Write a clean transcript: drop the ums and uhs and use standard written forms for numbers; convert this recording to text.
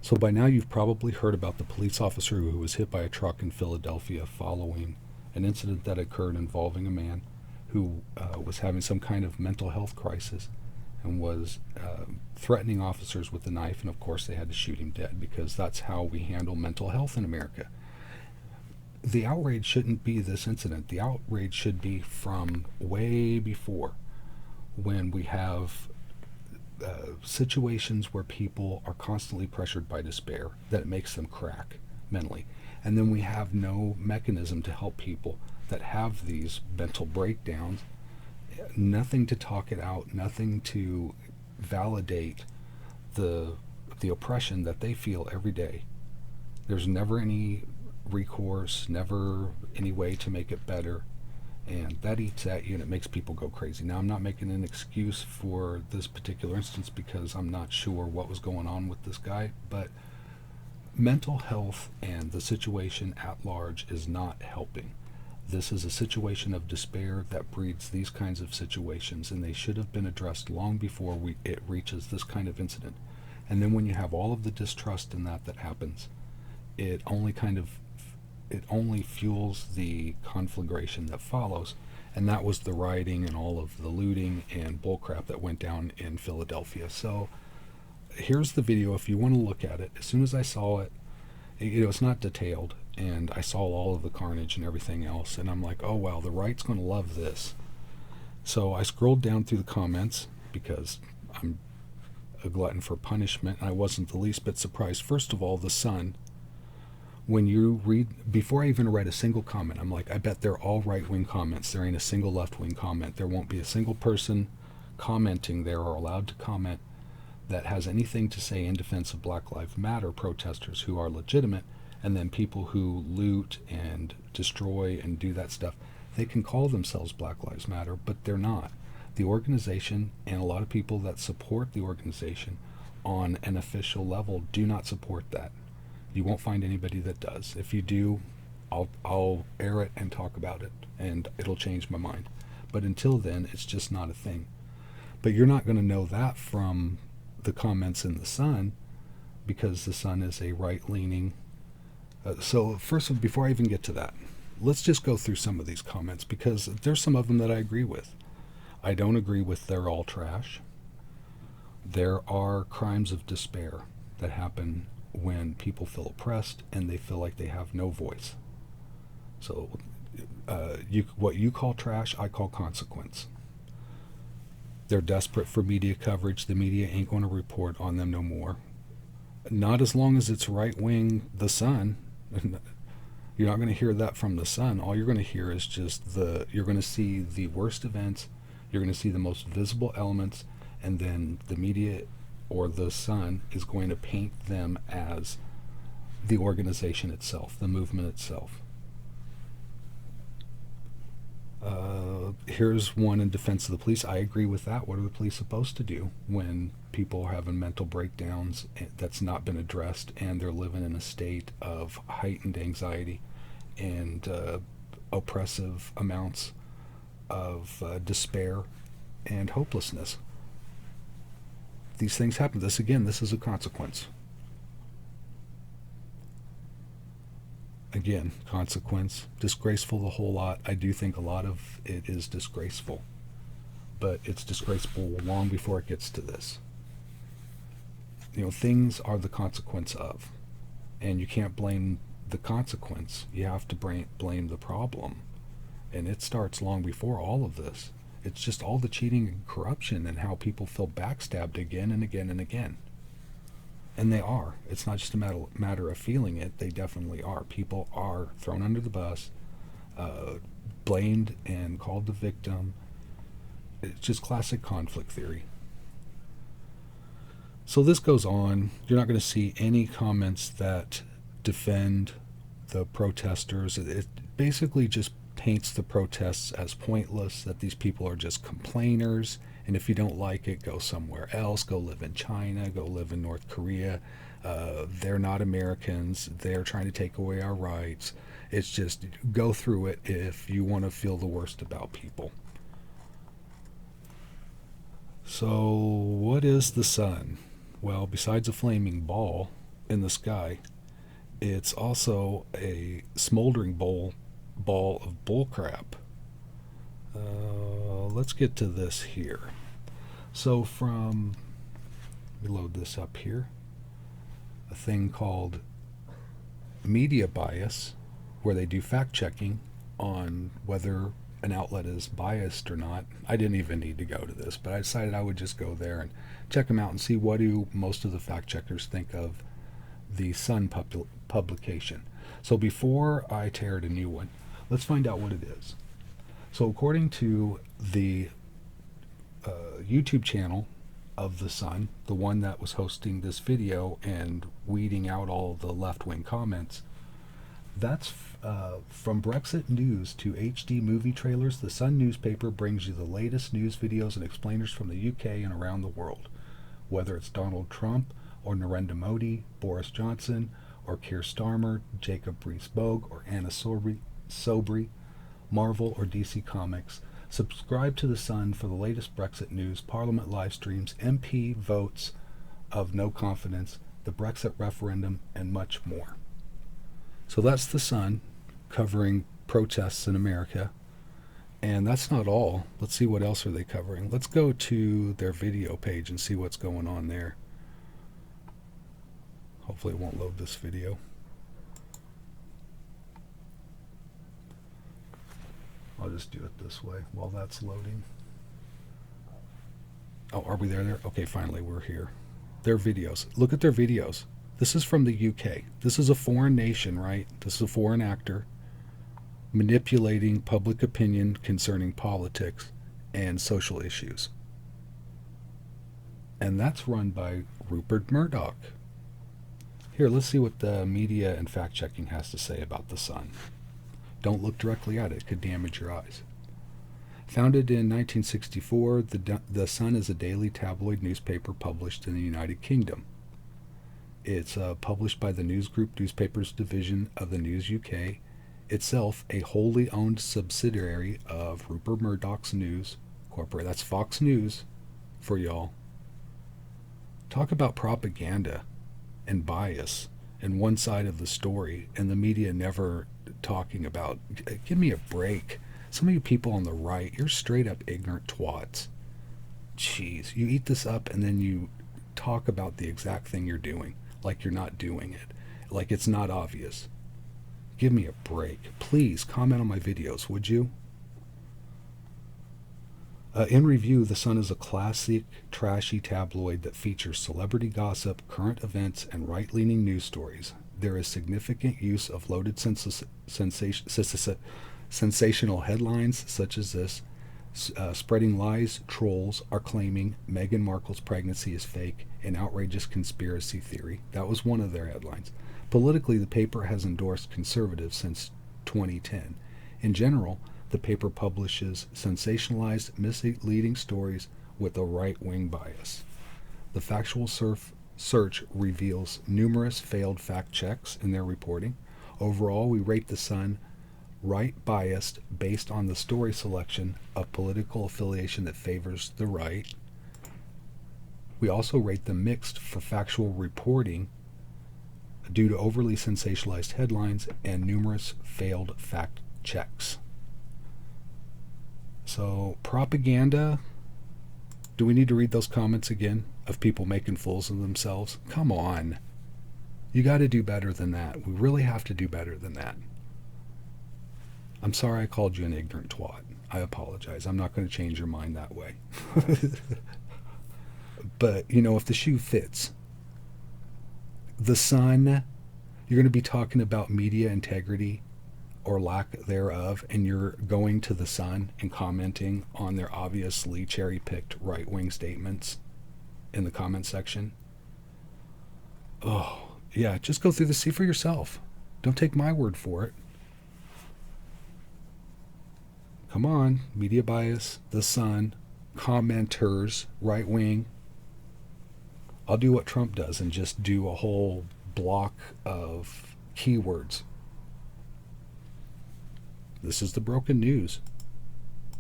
So by now you've probably heard about the police officer who was hit by a truck in Philadelphia following an incident that occurred involving a man who was having some kind of mental health crisis and was threatening officers with a knife, and of course they had to shoot him dead because that's how we handle mental health in America. The outrage shouldn't be this incident. The outrage should be from way before, when we have situations where people are constantly pressured by despair that it makes them crack mentally. And then we have no mechanism to help people that have these mental breakdowns, nothing to talk it out, nothing to validate the oppression that they feel every day. There's never any recourse, never any way to make it better. And that eats at you and it makes people go crazy. Now, I'm not making an excuse for this particular instance because I'm not sure what was going on with this guy, but mental health and the situation at large is not helping. This is a situation of despair that breeds these kinds of situations, and they should have been addressed long before it reaches this kind of incident. And then when you have all of the distrust in that happens, it only fuels the conflagration that follows, and that was the rioting and all of the looting and bullcrap that went down in Philadelphia. So here's the video if you want to look at it. As soon as I saw it, it's not detailed, and I saw all of the carnage and everything else, and I'm like, oh wow, the right's going to love this. So I scrolled down through the comments because I'm a glutton for punishment, and I wasn't the least bit surprised. First of all, the Sun, when you read, before I even read a single comment, I'm like, I bet they're all right-wing comments. There ain't a single left-wing comment. There won't be a single person commenting there or allowed to comment that has anything to say in defense of Black Lives Matter protesters who are legitimate, and then people who loot and destroy and do that stuff. They can call themselves Black Lives Matter, but they're not. The organization and a lot of people that support the organization on an official level do not support that. You won't find anybody that does. If you do, I'll air it and talk about it, and it'll change my mind. But until then, it's just not a thing. But you're not going to know that from the comments in the Sun, because the Sun is a right-leaning. So first, before I even get to that, let's just go through some of these comments, because there's some of them that I agree with. I don't agree with they're all trash. There are crimes of despair that happen when people feel oppressed and they feel like they have no voice. So what you call trash, I call consequence. They're desperate for media coverage. The media ain't going to report on them no more. Not as long as it's right-wing, the Sun. You're not going to hear that from the Sun. All you're going to hear is just you're going to see the worst events, you're going to see the most visible elements, and then the media or the Sun is going to paint them as the organization itself, the movement itself. Here's one in defense of the police. I agree with that. What are the police supposed to do when people are having mental breakdowns that's not been addressed, and they're living in a state of heightened anxiety and oppressive amounts of despair and hopelessness? These things happen. This is a consequence. Again, consequence. Disgraceful, the whole lot. I do think a lot of it is disgraceful. But it's disgraceful long before it gets to this. Things are the consequence of. And you can't blame the consequence. You have to blame the problem. And it starts long before all of this. It's just all the cheating and corruption and how people feel backstabbed again and again and again. And they are. It's not just a matter of feeling it. They definitely are. People are thrown under the bus, blamed and called the victim. It's just classic conflict theory. So this goes on. You're not going to see any comments that defend the protesters. It basically just paints the protests as pointless, that these people are just complainers, and if you don't like it, go somewhere else, go live in China, go live in North Korea. They're not Americans, they're trying to take away our rights. It's just, go through it if you want to feel the worst about people. So what is the Sun? Well, besides a flaming ball, in the sky. It's also a smoldering ball of bullcrap. Let's get to this here. So from, let me load this up here, a thing called media bias, where they do fact checking on whether an outlet is biased or not. I didn't even need to go to this, but I decided I would just go there and check them out and see what do most of the fact checkers think of the Sun publication. So before I tear a new one, let's find out what it is. So according to the YouTube channel of the Sun, the one that was hosting this video and weeding out all the left-wing comments, that's from Brexit news to HD movie trailers. The Sun newspaper brings you the latest news videos and explainers from the UK and around the world. Whether it's Donald Trump or Narendra Modi, Boris Johnson, or Keir Starmer, Jacob Rees-Mogg, or Anna Sobry, Marvel or DC Comics, subscribe to the Sun for the latest Brexit news, Parliament live streams, MP votes of no confidence, the Brexit referendum, and much more. So that's the Sun covering protests in America. And that's not all. Let's see what else are they covering. Let's go to their video page and see what's going on there. Hopefully it won't load this video. I'll just do it this way while that's loading. Oh, are we there? Okay, finally we're here. Their videos. Look at their videos. This is from the UK. This is a foreign nation, right? This is a foreign actor manipulating public opinion concerning politics and social issues. And that's run by Rupert Murdoch. Here, let's see what the media and fact-checking has to say about the Sun. Don't look directly at it. It could damage your eyes. Founded in 1964, the Sun is a daily tabloid newspaper published in the United Kingdom. It's published by the News Group Newspapers Division of the News UK, itself a wholly owned subsidiary of Rupert Murdoch's News Corporate. That's Fox News for y'all. Talk about propaganda and bias in one side of the story, and the media never talking about. Give me a break. Some of you people on the right, you're straight up ignorant twats. Jeez, you eat this up and then you talk about the exact thing you're doing like you're not doing it, like it's not obvious. Give me a break. Please comment on my videos, would you? In review, The Sun is a classic, trashy tabloid that features celebrity gossip, current events, and right-leaning news stories. There is significant use of loaded sensational headlines such as this. Spreading lies, trolls are claiming Meghan Markle's pregnancy is fake, an outrageous conspiracy theory. That was one of their headlines. Politically, the paper has endorsed conservatives since 2010. In general, the paper publishes sensationalized, misleading stories with a right-wing bias. The factual search reveals numerous failed fact checks in their reporting. Overall, we rate the Sun right-biased based on the story selection of political affiliation that favors the right. We also rate them mixed for factual reporting due to overly sensationalized headlines and numerous failed fact checks. So, propaganda. Do we need to read those comments again of people making fools of themselves? Come on. You got to do better than that. We really have to do better than that. I'm sorry I called you an ignorant twat. I apologize. I'm not going to change your mind that way. But, you know, if the shoe fits, the Sun, you're going to be talking about media integrity or lack thereof, and you're going to the Sun and commenting on their obviously cherry-picked right-wing statements in the comment section. Oh, yeah, just go through the see for yourself. Don't take my word for it. Come on, media bias, the Sun, commenters, right-wing. I'll do what Trump does and just do a whole block of keywords. This is the broken news.